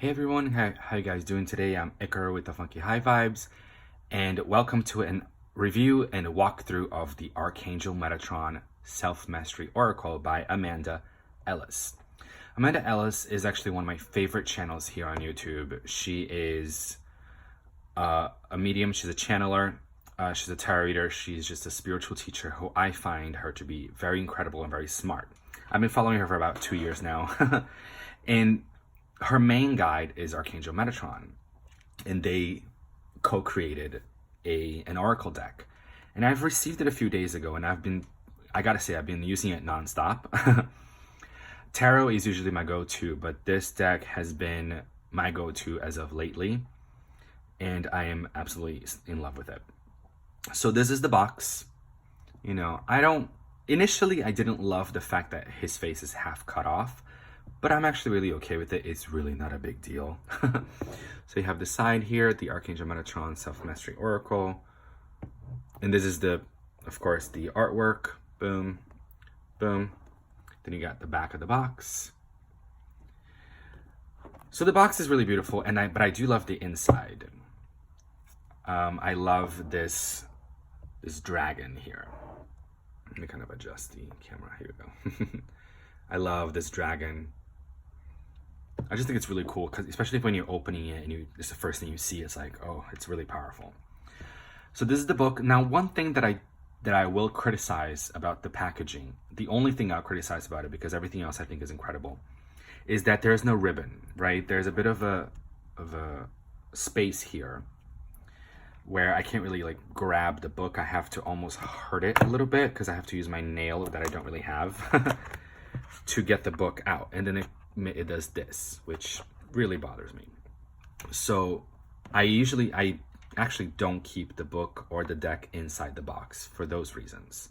Hey everyone, how you guys doing today? I'm Iker with the Funky High Vibes, and welcome to a review and a walkthrough of the Archangel Metatron Self-Mastery Oracle by Amanda Ellis. Amanda Ellis is actually one of my favorite channels here on YouTube. She is a medium, she's a channeler, she's a tarot reader, she's just a spiritual teacher who I find her to be very incredible and very smart. I've been following her for about 2 years now, and her main guide is Archangel Metatron, and they co-created an oracle deck. And I've received it a few days ago, and I gotta say, I've been using it nonstop. Tarot is usually my go-to, but this deck has been my go-to as of lately, and I am absolutely in love with it. So this is the box. You know, initially I didn't love the fact that his face is half cut off, but I'm actually really okay with it. It's really not a big deal. So you have the side here, the Archangel Metatron Self-Mastery Oracle. And this is of course, the artwork. Boom, boom. Then you got the back of the box. So the box is really beautiful, but I do love the inside. I love this dragon here. Let me kind of adjust the camera. Here we go. I love this dragon. I just think it's really cool, because especially when you're opening it and it's the first thing you see, it's like, oh, it's really powerful. So this is the book. Now, one thing that I will criticize about the packaging, the only thing I'll criticize about it, because everything else I think is incredible, is that there's no ribbon, right? There's a bit of a space here where I can't really like grab the book. I have to almost hurt it a little bit, because I have to use my nail that I don't really have to get the book out. And then it does this, which really bothers me. So I actually don't keep the book or the deck inside the box for those reasons.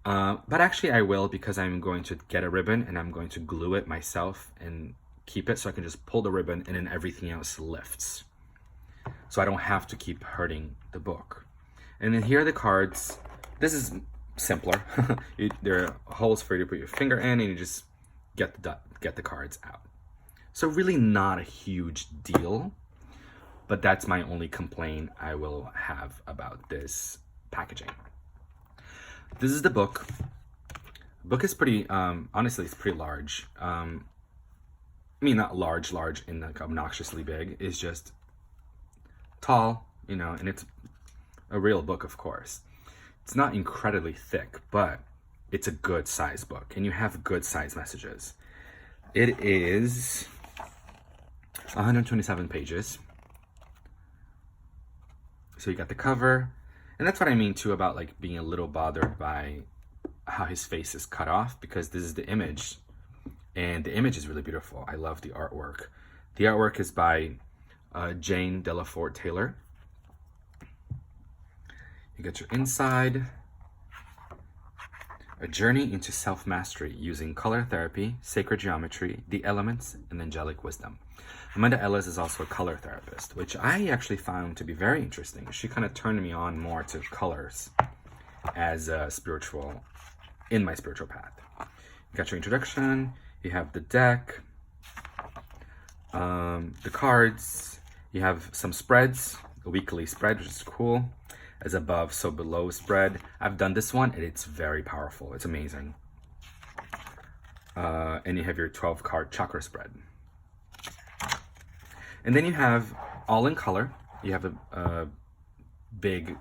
But actually I will, because I'm going to get a ribbon and I'm going to glue it myself and keep it, so I can just pull the ribbon and then everything else lifts. So I don't have to keep hurting the book. And then here are the cards. This is simpler. There are holes for you to put your finger in, and you just get the cards out. So really not a huge deal, but that's my only complaint I will have about this packaging. This is the book. The book is pretty, honestly, it's pretty large. I mean, not large in like obnoxiously big. It's just tall, you know, and it's a real book, of course. It's not incredibly thick, but it's a good size book, and you have good size messages. It is 127 pages. So you got the cover, and that's what I mean too about like being a little bothered by how his face is cut off, because this is the image, and the image is really beautiful. I love the artwork. The artwork is by Jane Delafort Taylor. You get your inside. A journey into self-mastery using color therapy, sacred geometry, the elements, and angelic wisdom. Amanda Ellis is also a color therapist, which I actually found to be very interesting. She kind of turned me on more to colors as a in my spiritual path. You got your introduction. You have the deck, the cards. You have some spreads, a weekly spread, which is cool. As above, so below spread. I've done this one, and it's very powerful. It's amazing. And you have your 12 card chakra spread. And then you have all in color. You have a big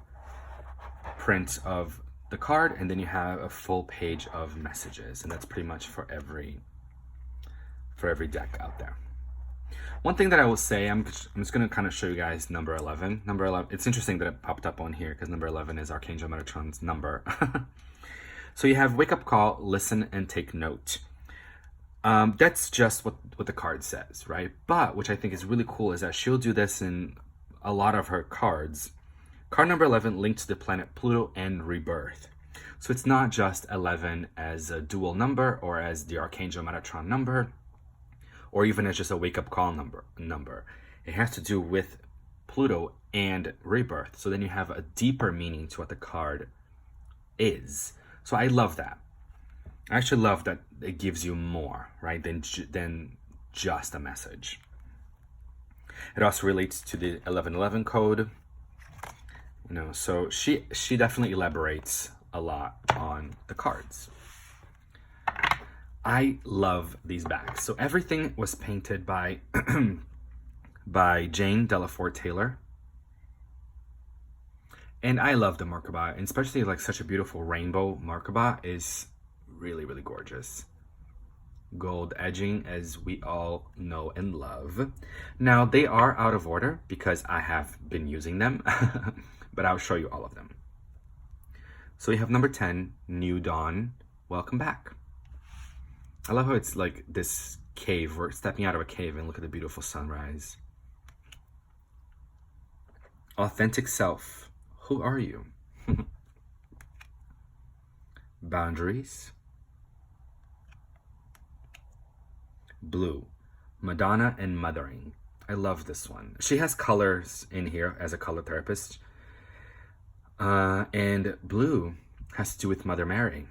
print of the card, and then you have a full page of messages, and that's pretty much for every deck out there. One thing that I will say, I'm just going to kind of show you guys number 11. Number 11, it's interesting that it popped up on here, because number 11 is Archangel Metatron's number. So you have wake up call, listen, and take note. That's just what the card says, right? But which I think is really cool is that she'll do this in a lot of her cards. Card number 11 linked to the planet Pluto and rebirth. So it's not just 11 as a dual number, or as the Archangel Metatron number, or even as just a wake-up call number. It has to do with Pluto and rebirth. So then you have a deeper meaning to what the card is. So I love that. I actually love that it gives you more, right, than just a message. It also relates to the 1111 code. You know, so she definitely elaborates a lot on the cards. I love these bags. So everything was painted by by Jane Delafort Taylor. And I love the Merkaba, and especially like such a beautiful rainbow Merkaba is really, really gorgeous. Gold edging, as we all know and love. Now they are out of order because I have been using them, but I'll show you all of them. So we have number 10, New Dawn, welcome back. I love how it's like this cave. We're stepping out of a cave and look at the beautiful sunrise. Authentic self, who are you? Boundaries. Blue, Madonna and Mothering. I love this one. She has colors in here as a color therapist. And blue has to do with Mother Mary,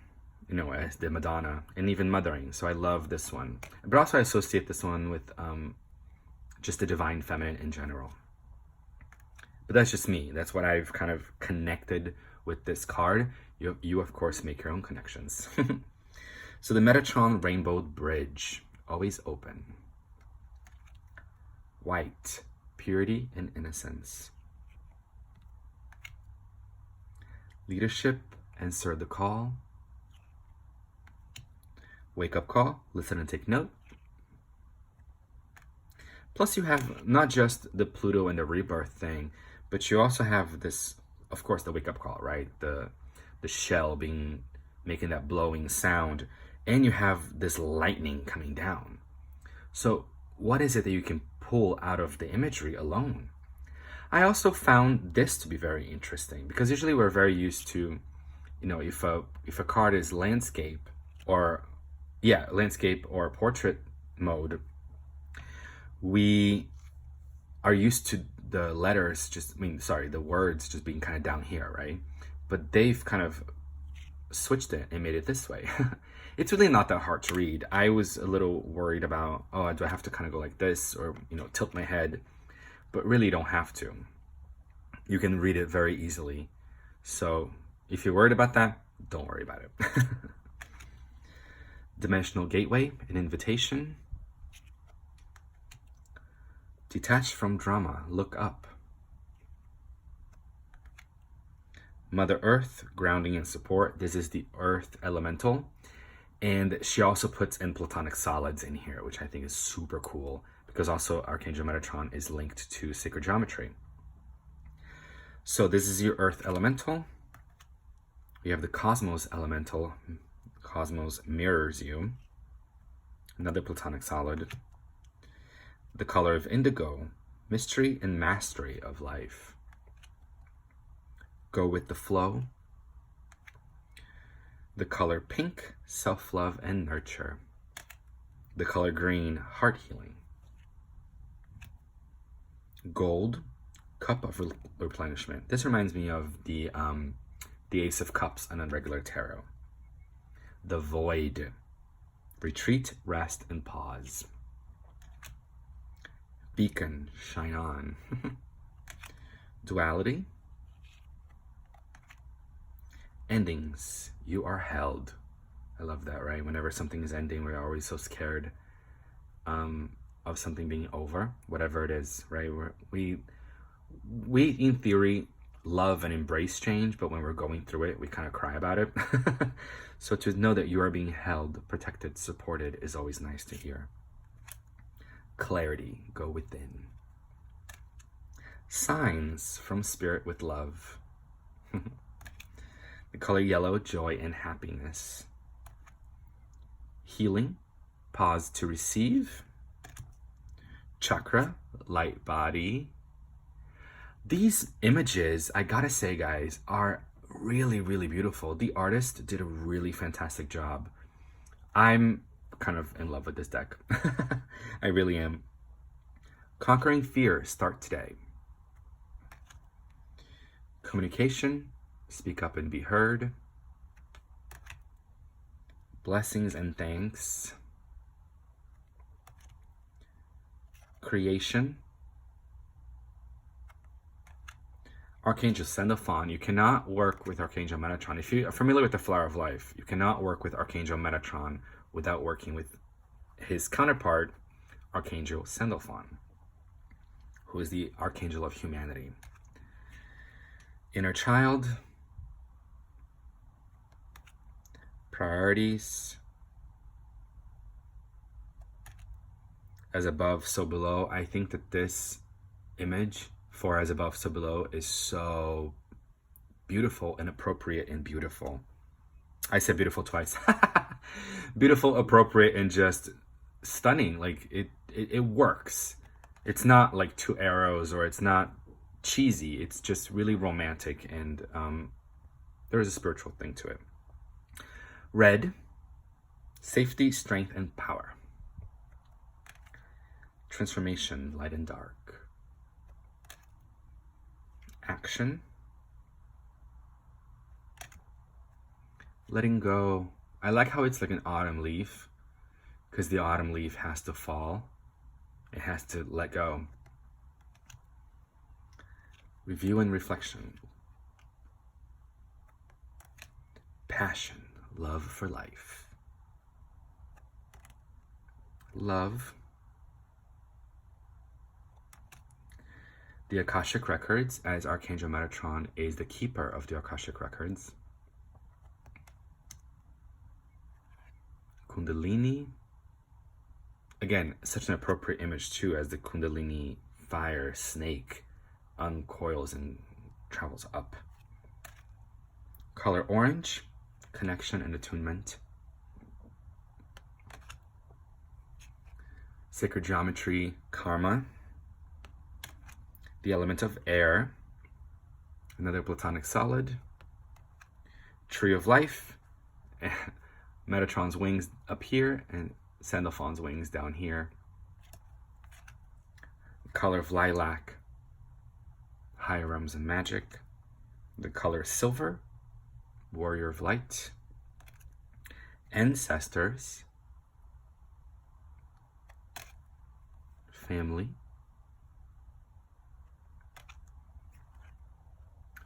you know, as the Madonna, and even mothering. So I love this one. But also I associate this one with just the divine feminine in general. But that's just me. That's what I've kind of connected with this card. You of course, make your own connections. So the Metatron Rainbow Bridge, always open. White, purity and innocence. Leadership, answer the call. Wake up call, listen and take note. Plus you have not just the Pluto and the rebirth thing, but you also have this, of course, the wake up call, right? The shell making that blowing sound, and you have this lightning coming down. So what is it that you can pull out of the imagery alone? I also found this to be very interesting because usually we're very used to, you know, if a card is landscape or portrait mode, we are used to the letters the words just being kind of down here, right? But they've kind of switched it and made it this way. It's really not that hard to read. I was a little worried about, oh, do I have to kind of go like this or, you know, tilt my head? But really you don't have to. You can read it very easily. So if you're worried about that, don't worry about it. Dimensional gateway, an invitation. Detached from drama, look up. Mother Earth, grounding and support. This is the Earth Elemental. And she also puts in platonic solids in here, which I think is super cool because also Archangel Metatron is linked to sacred geometry. So this is your Earth Elemental. We have the Cosmos Elemental. Cosmos mirrors you. Another platonic solid. The color of indigo, mystery and mastery of life. Go with the flow. The color pink, self-love and nurture. The color green, heart healing. Gold, cup of replenishment. This reminds me of the Ace of Cups on Unregular Tarot. The void, retreat, rest and pause. Beacon, shine on. Duality. Endings, you are held. I love that, right? Whenever something is ending, we're always so scared of something being over, whatever it is, right? We in theory love and embrace change, but when we're going through it, we kind of cry about it. So to know that you are being held, protected, supported is always nice to hear. Clarity, go within. Signs from Spirit with love. The color yellow, joy and happiness. Healing, pause to receive. Chakra, light body. These images, I gotta say guys, are really, really beautiful. The artist did a really fantastic job. I'm kind of in love with this deck. I really am. Conquering fear, start today. Communication, speak up and be heard. Blessings and thanks. Creation, Archangel Send-a-Fawn. You cannot work with Archangel Metatron. If you are familiar with the Flower of Life, you cannot work with Archangel Metatron without working with his counterpart, Archangel Send-a-Fawn, who is the Archangel of Humanity. Inner child, priorities, as above, so below. I think that this image for as above, so below is so beautiful and appropriate and beautiful. I said beautiful twice. Beautiful, appropriate, and just stunning. Like it works. It's not like two arrows, or it's not cheesy. It's just really romantic, and there's a spiritual thing to it. Red, safety, strength, and power. Transformation, light and dark. Action, letting go. I like how it's like an autumn leaf, because the autumn leaf has to fall. It has to let go. Review and reflection. Passion, love for life. Love. The Akashic Records, as Archangel Metatron is the keeper of the Akashic Records. Kundalini. Again, such an appropriate image too, as the Kundalini fire snake uncoils and travels up. Color orange, connection and attunement. Sacred geometry, karma. The element of air, another platonic solid. Tree of life, Metatron's wings up here and Send-a-Fawn's wings down here. Color of lilac, higher realms of magic. The color silver, warrior of light. Ancestors, family.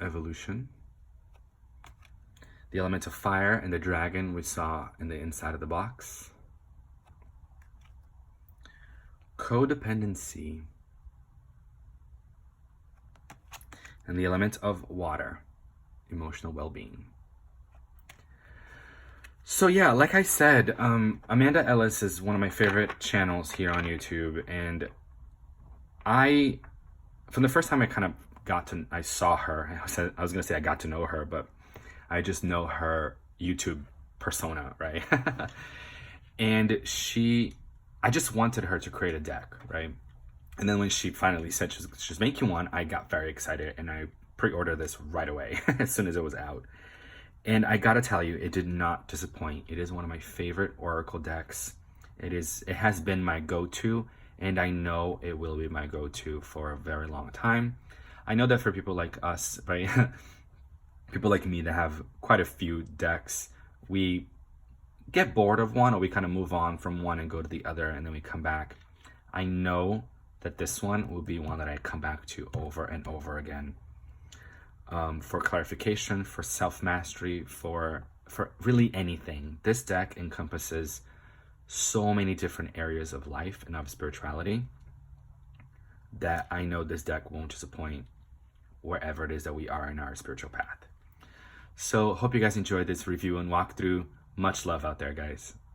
Evolution. The element of fire and the dragon we saw in the inside of the box. Codependency. And the element of water, emotional well-being. So yeah, like I said, Amanda Ellis is one of my favorite channels here on YouTube, and from the first time I saw her, I was gonna say I got to know her, but I just know her YouTube persona, right? And I just wanted her to create a deck, right? And then when she finally said she's making one, I got very excited, and I pre-ordered this right away as soon as it was out. And I gotta tell you, it did not disappoint. It is one of my favorite Oracle decks. It has been my go-to, and I know it will be my go-to for a very long time. I know that for people like us, right? People like me that have quite a few decks, we get bored of one, or we kind of move on from one and go to the other, and then we come back. I know that this one will be one that I come back to over and over again. For clarification, for self-mastery, for really anything. This deck encompasses so many different areas of life and of spirituality that I know this deck won't disappoint wherever it is that we are in our spiritual path. So hope you guys enjoyed this review and walkthrough. Much love out there, guys.